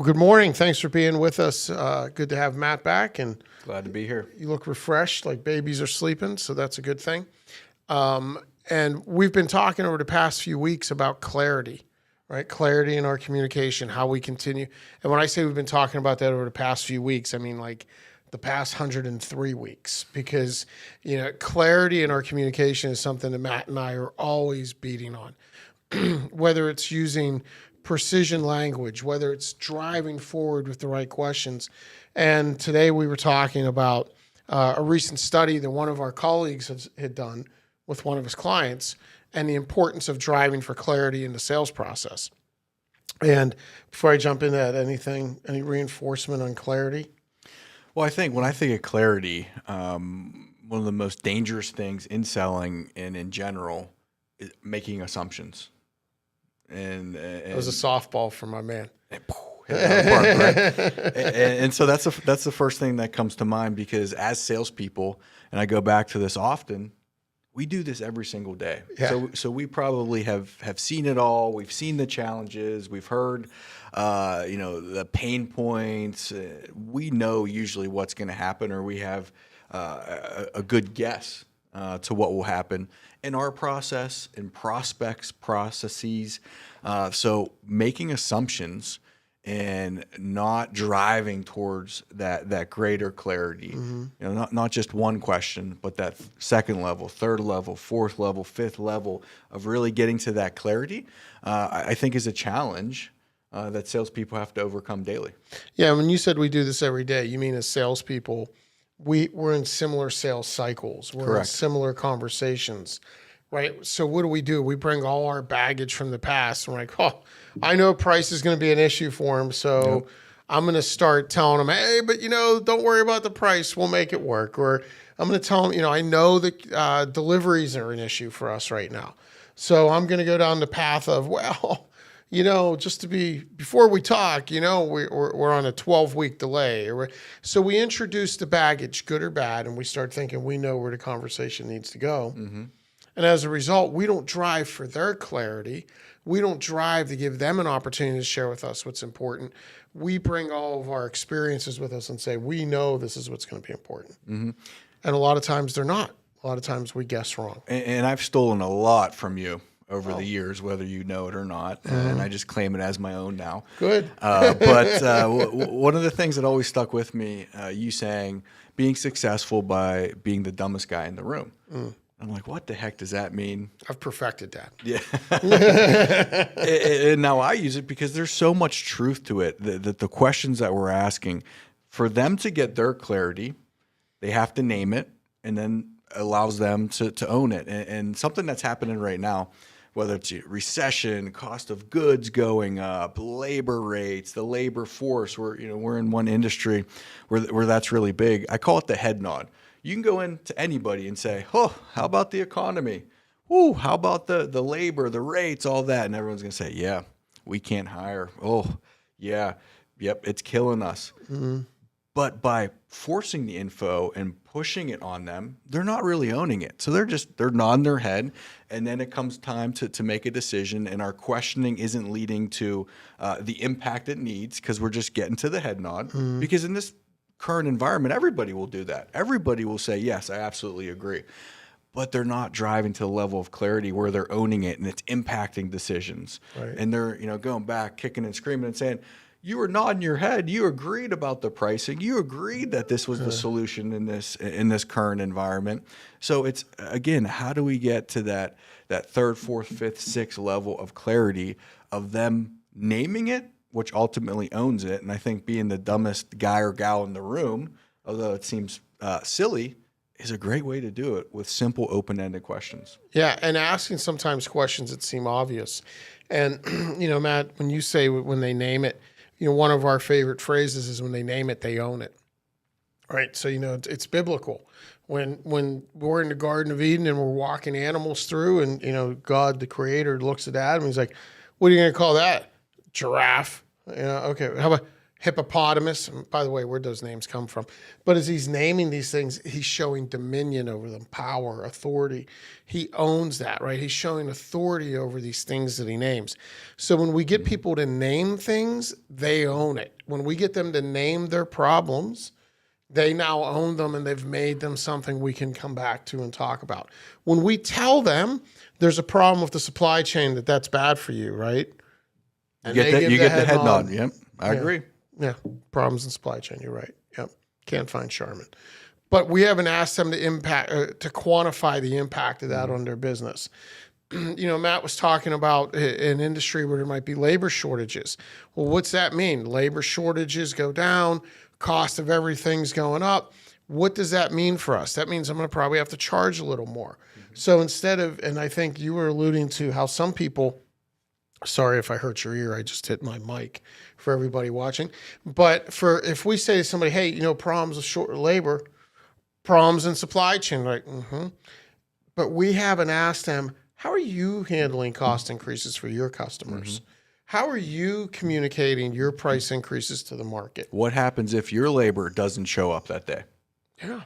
Well, good morning. Thanks for being with us. Good to have Matt back, and Glad to be here. you look refreshed, like babies are sleeping, so that's a good thing. And we've been talking over the past few weeks about clarity, right? Clarity in our communication, how we continue. And when I say we've been talking about that over the past few weeks, I mean like the past 103 weeks, because clarity in our communication is something that Matt and I are always beating on. Whether it's using precision language, whether it's driving forward with the right questions. And today we were talking about a recent study that one of our colleagues had done with one of his clients and the importance of driving for clarity in the sales process. And before I jump into that, any reinforcement on clarity? Well, when I think of clarity, one of the most dangerous things in selling and in general is making assumptions. And It was a softball for my man. Hit it out of the park, right? And so that's the first thing that comes to mind, because as salespeople, and I go back to this often, we do this every single day. Yeah. So we probably have seen it all. We've seen the challenges. We've heard, the pain points. We know usually what's going to happen, or we have a good guess to what will happen in our process, in prospects' processes. So making assumptions and not driving towards that greater clarity. Mm-hmm. Not just one question, but that second level, third level, fourth level, fifth level of really getting to that clarity, I think is a challenge that salespeople have to overcome daily. Yeah, when you said we do this every day, you mean as salespeople, we're in similar sales cycles. We're Correct. in similar conversations, right? So what do? We bring all our baggage from the past. And we're like, oh, I know price is going to be an issue for him, so Yep. I'm going to start telling him, hey, but don't worry about the price. We'll make it work. Or I'm going to tell him, I know that deliveries are an issue for us right now. So I'm going to go down the path of, just to be, before we talk, we're on a 12-week delay. So we introduce the baggage, good or bad, and we start thinking we know where the conversation needs to go. Mm-hmm. And as a result, we don't drive for their clarity. We don't drive to give them an opportunity to share with us what's important. We bring all of our experiences with us and say, we know this is what's going to be important. Mm-hmm. And a lot of times they're not. A lot of times we guess wrong. And I've stolen a lot from you over the years, whether you know it or not, and I just claim it as my own now. Good. But one of the things that always stuck with me, you saying being successful by being the dumbest guy in the room. I'm like, what the heck does that mean? I've perfected that. Yeah. And now I use it because there's so much truth to it that the questions that we're asking, for them to get their clarity, they have to name it, and then allows them to own it. And something that's happening right now, whether it's recession, cost of goods going up, labor rates, the labor force, we're in one industry where that's really big. I call it the head nod. You can go into anybody and say, oh, how about the economy? Ooh, how about the labor, the rates, all that? And everyone's going to say, yeah, we can't hire. Oh, yeah, yep, it's killing us. Mm-hmm. But by forcing the info and pushing it on them, they're not really owning it. So they're nodding their head, and then it comes time to make a decision, and our questioning isn't leading to the impact it needs, because we're just getting to the head nod. Mm-hmm. Because in this current environment, everybody will do that. Everybody will say, yes, I absolutely agree. But they're not driving to the level of clarity where they're owning it and it's impacting decisions. Right. And they're going back, kicking and screaming and saying, you were nodding your head. You agreed about the pricing. You agreed that this was the solution in this current environment. So it's, again, how do we get to that third, fourth, fifth, sixth level of clarity of them naming it, which ultimately owns it? And I think being the dumbest guy or gal in the room, although it seems silly, is a great way to do it with simple, open-ended questions. Yeah, and asking sometimes questions that seem obvious. And, Matt, when you say when they name it, one of our favorite phrases is when they name it, they own it. Right? So, it's biblical. When we're in the Garden of Eden and we're walking animals through, and, God, the Creator, looks at Adam and he's like, what are you going to call that? Giraffe. Okay, how about hippopotamus. And by the way, where'd those names come from? But as he's naming these things, he's showing dominion over them, power, authority. He owns that, right? He's showing authority over these things that he names. So when we get people to name things, they own it. When we get them to name their problems, they now own them, and they've made them something we can come back to and talk about. When we tell them there's a problem with the supply chain, that's bad for you, right? And you get the head nod. Yep, I agree. Yeah, problems in supply chain. You're right. Yep, can't find Charmin, but we haven't asked them to to quantify the impact of that on their business. Matt was talking about an industry where there might be labor shortages. Well, what's that mean? Labor shortages go down, cost of everything's going up. What does that mean for us? That means I'm going to probably have to charge a little more. So instead of, and I think you were alluding to how some people, sorry if I hurt your ear, I just hit my mic for everybody watching. But if we say to somebody, hey, problems with short labor, problems in supply chain, like, but we haven't asked them, how are you handling cost increases for your customers? How are you communicating your price increases to the market? What happens if your labor doesn't show up that day? Yeah,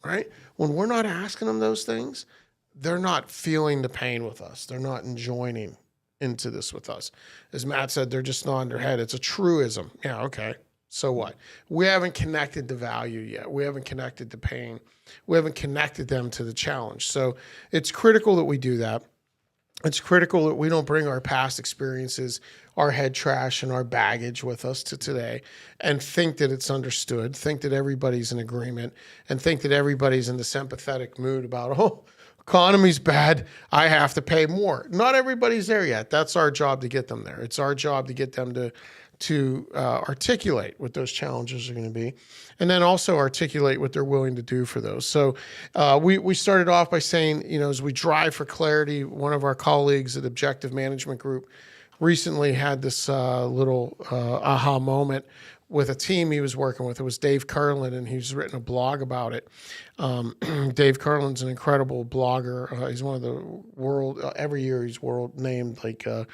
right? When we're not asking them those things, they're not feeling the pain with us. They're not joining into this with us. As Matt said, they're just nodding their head. It's a truism. Yeah, okay. So what? We haven't connected the value yet. We haven't connected the pain. We haven't connected them to the challenge. So it's critical that we do that. It's critical that we don't bring our past experiences, our head trash, and our baggage with us to today and think that it's understood, think that everybody's in agreement, and think that everybody's in the sympathetic mood about, economy's bad, I have to pay more. Not everybody's there yet. That's our job to get them there. It's our job to get them to articulate what those challenges are going to be, and then also articulate what they're willing to do for those. So we started off by saying, as we drive for clarity, one of our colleagues at Objective Management Group recently had this little aha moment with a team he was working with. It was Dave Carlin, and he's written a blog about it. Dave Carlin's an incredible blogger. He's one of the world, every year he's named like one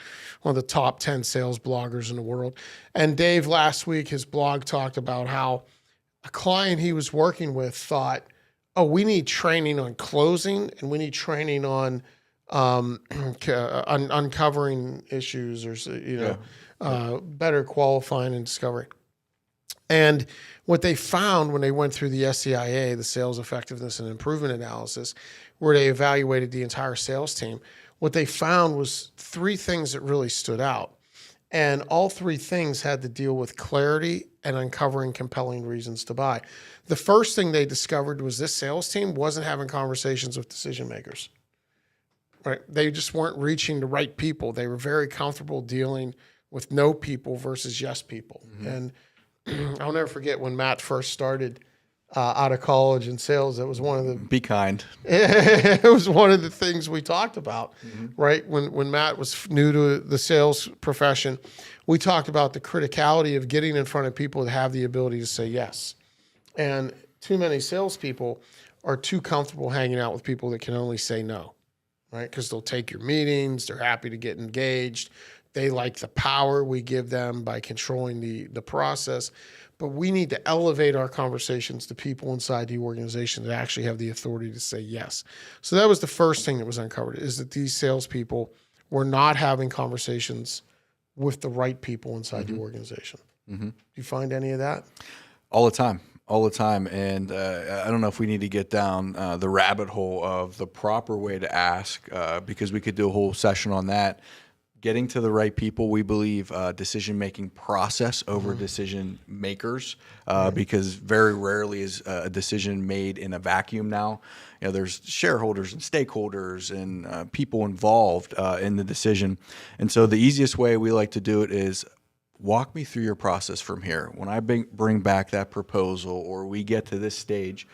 of the top 10 sales bloggers in the world. And Dave, last week, his blog talked about how a client he was working with thought, we need training on closing, and we need training on uncovering issues, or better qualifying and discovering. And what they found when they went through the SEIA, the Sales Effectiveness and Improvement Analysis, where they evaluated the entire sales team, what they found was three things that really stood out. And all three things had to deal with clarity and uncovering compelling reasons to buy. The first thing they discovered was this sales team wasn't having conversations with decision makers. Right? They just weren't reaching the right people. They were very comfortable dealing with no people versus yes people. And I'll never forget when Matt first started out of college in sales. That was one of the be kind. It was one of the things we talked about, right? When Matt was new to the sales profession, we talked about the criticality of getting in front of people that have the ability to say yes. And too many salespeople are too comfortable hanging out with people that can only say no, right? Because they'll take your meetings. They're happy to get engaged. They like the power we give them by controlling the process. But we need to elevate our conversations to people inside the organization that actually have the authority to say yes. So that was the first thing that was uncovered, is that these salespeople were not having conversations with the right people inside the organization. Do you find any of that? All the time. And I don't know if we need to get down the rabbit hole of the proper way to ask, because we could do a whole session on that. Getting to the right people, we believe decision-making process over decision makers, because very rarely is a decision made in a vacuum now. There's shareholders and stakeholders and people involved in the decision. And so the easiest way we like to do it is walk me through your process from here. When I bring back that proposal, or we get to this stage,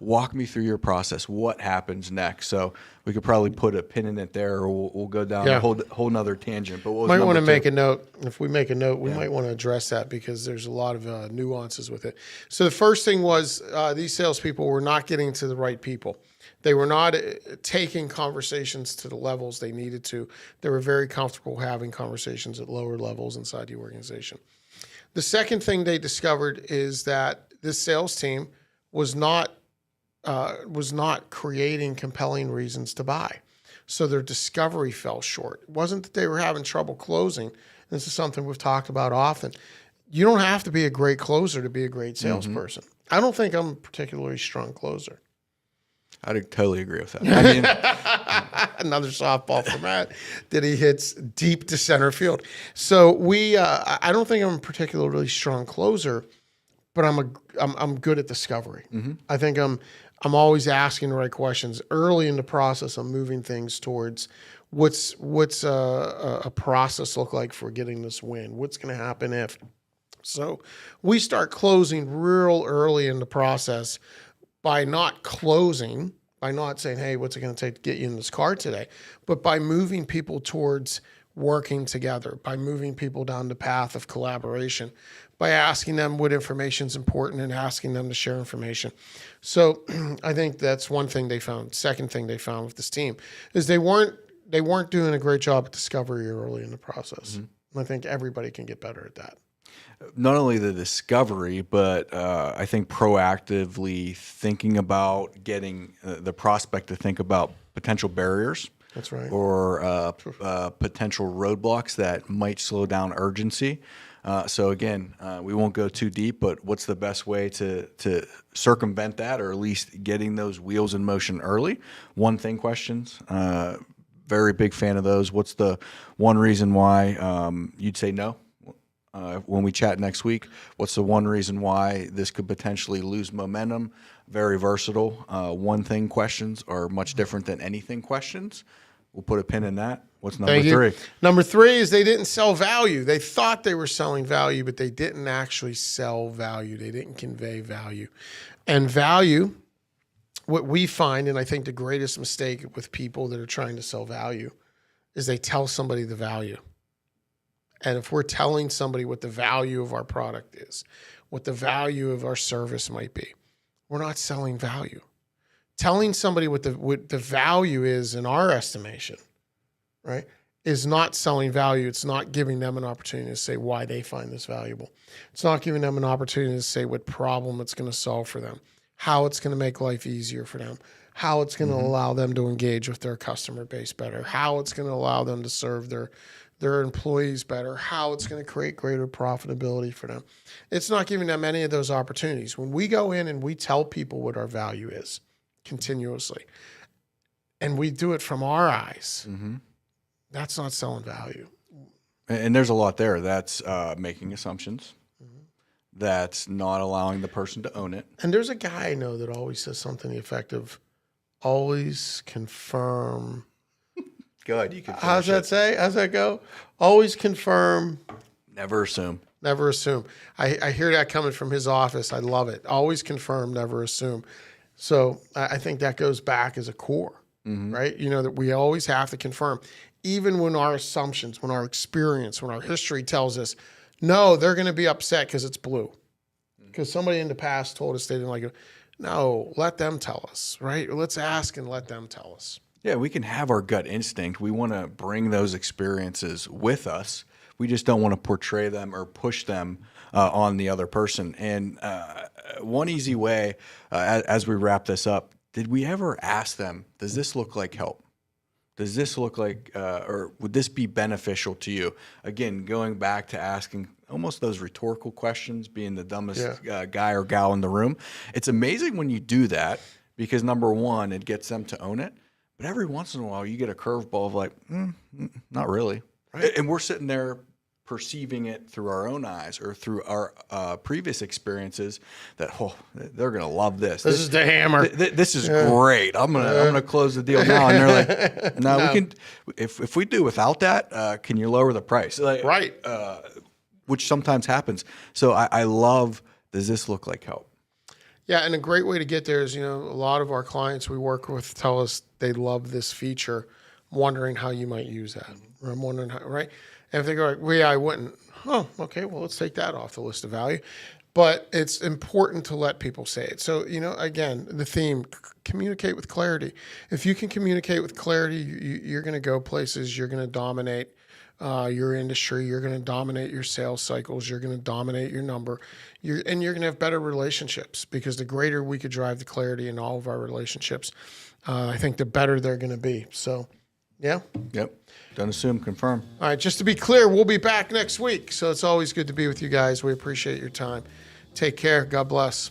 walk me through your process. What happens next? So we could probably put a pin in it there, or we'll go down a whole nother tangent. But what was might want to number two? make a note. If we make a note, we might want to address that because there's a lot of nuances with it. So the first thing was these salespeople were not getting to the right people. They were not taking conversations to the levels they needed to. They were very comfortable having conversations at lower levels inside the organization. The second thing they discovered is that this sales team was not creating compelling reasons to buy. So their discovery fell short. It wasn't that they were having trouble closing. This is something we've talked about often. You don't have to be a great closer to be a great salesperson. I don't think I'm a particularly strong closer. I'd totally agree with that. I mean, another softball for Matt that he hits deep to center field. So I don't think I'm a particularly strong closer, but I'm good at discovery. I think I'm always asking the right questions early in the process. I'm moving things towards what's a process look like for getting this win. What's going to happen if? So we start closing real early in the process by not closing, by not saying, hey, what's it going to take to get you in this car today? But by moving people towards working together, by moving people down the path of collaboration, by asking them what information is important and asking them to share information. So I think that's one thing they found. Second thing they found with this team is they weren't doing a great job at discovery early in the process. And I think everybody can get better at that. Not only the discovery, but I think proactively thinking about getting the prospect to think about potential barriers. That's right. Or potential roadblocks that might slow down urgency. So again, we won't go too deep, but what's the best way to circumvent that, or at least getting those wheels in motion early? One thing questions. Very big fan of those. What's the one reason why you'd say no? When we chat next week, what's the one reason why this could potentially lose momentum? Very versatile. One thing questions are much different than anything questions. We'll put a pin in that. What's number three? Number three is they didn't sell value. They thought they were selling value, but they didn't actually sell value. They didn't convey value. And value, what we find, and I think the greatest mistake with people that are trying to sell value, is they tell somebody the value. And if we're telling somebody what the value of our product is, what the value of our service might be, we're not selling value. Telling somebody what the value is in our estimation, right, is not selling value. It's not giving them an opportunity to say why they find this valuable. It's not giving them an opportunity to say what problem it's going to solve for them, how it's going to make life easier for them, how it's going to allow them to engage with their customer base better, how it's going to allow them to serve their employees better, how it's going to create greater profitability for them. It's not giving them any of those opportunities. When we go in and we tell people what our value is continuously, and we do it from our eyes, that's not selling value. And there's a lot there. That's making assumptions. That's not allowing the person to own it. And there's a guy I know that always says something effective, always confirm. Good. You can. How's that say? How's that go? Always confirm. Never assume. Never assume. I hear that coming from his office. I love it. Always confirm, never assume. So I think that goes back as a core, right? You know, that we always have to confirm, even when our assumptions, when our experience, when our history tells us, no, they're going to be upset because it's blue. Because somebody in the past told us they didn't like it. No, let them tell us, right? Let's ask and let them tell us. Yeah, we can have our gut instinct. We want to bring those experiences with us. We just don't want to portray them or push them on the other person. And one easy way, as we wrap this up, did we ever ask them, does this look like help? Does this look like, or would this be beneficial to you? Again, going back to asking almost those rhetorical questions, being the dumbest guy or gal in the room. It's amazing when you do that because, number one, it gets them to own it. But every once in a while, you get a curveball of like, not really. Right. And we're sitting there perceiving it through our own eyes or through our previous experiences that, they're going to love this. This is the hammer. This is great. I'm gonna close the deal now. And they're like, no, we can. If we do without that, can you lower the price? Like, right. Which sometimes happens. So I love, does this look like help? Yeah, and a great way to get there is, a lot of our clients we work with tell us they love this feature. I'm wondering how you might use that. Or I'm wondering how, right? And if they go like, well, yeah, I wouldn't. Oh, okay, well, let's take that off the list of value. But it's important to let people say it. So, again, the theme, communicate with clarity. If you can communicate with clarity, you're going to go places, you're going to dominate your industry, you're going to dominate your sales cycles, you're going to dominate your number, and you're going to have better relationships, because the greater we could drive the clarity in all of our relationships, I think the better they're going to be. So, yeah. Yep. Don't assume, confirm. All right, just to be clear, we'll be back next week. So it's always good to be with you guys. We appreciate your time. Take care. God bless.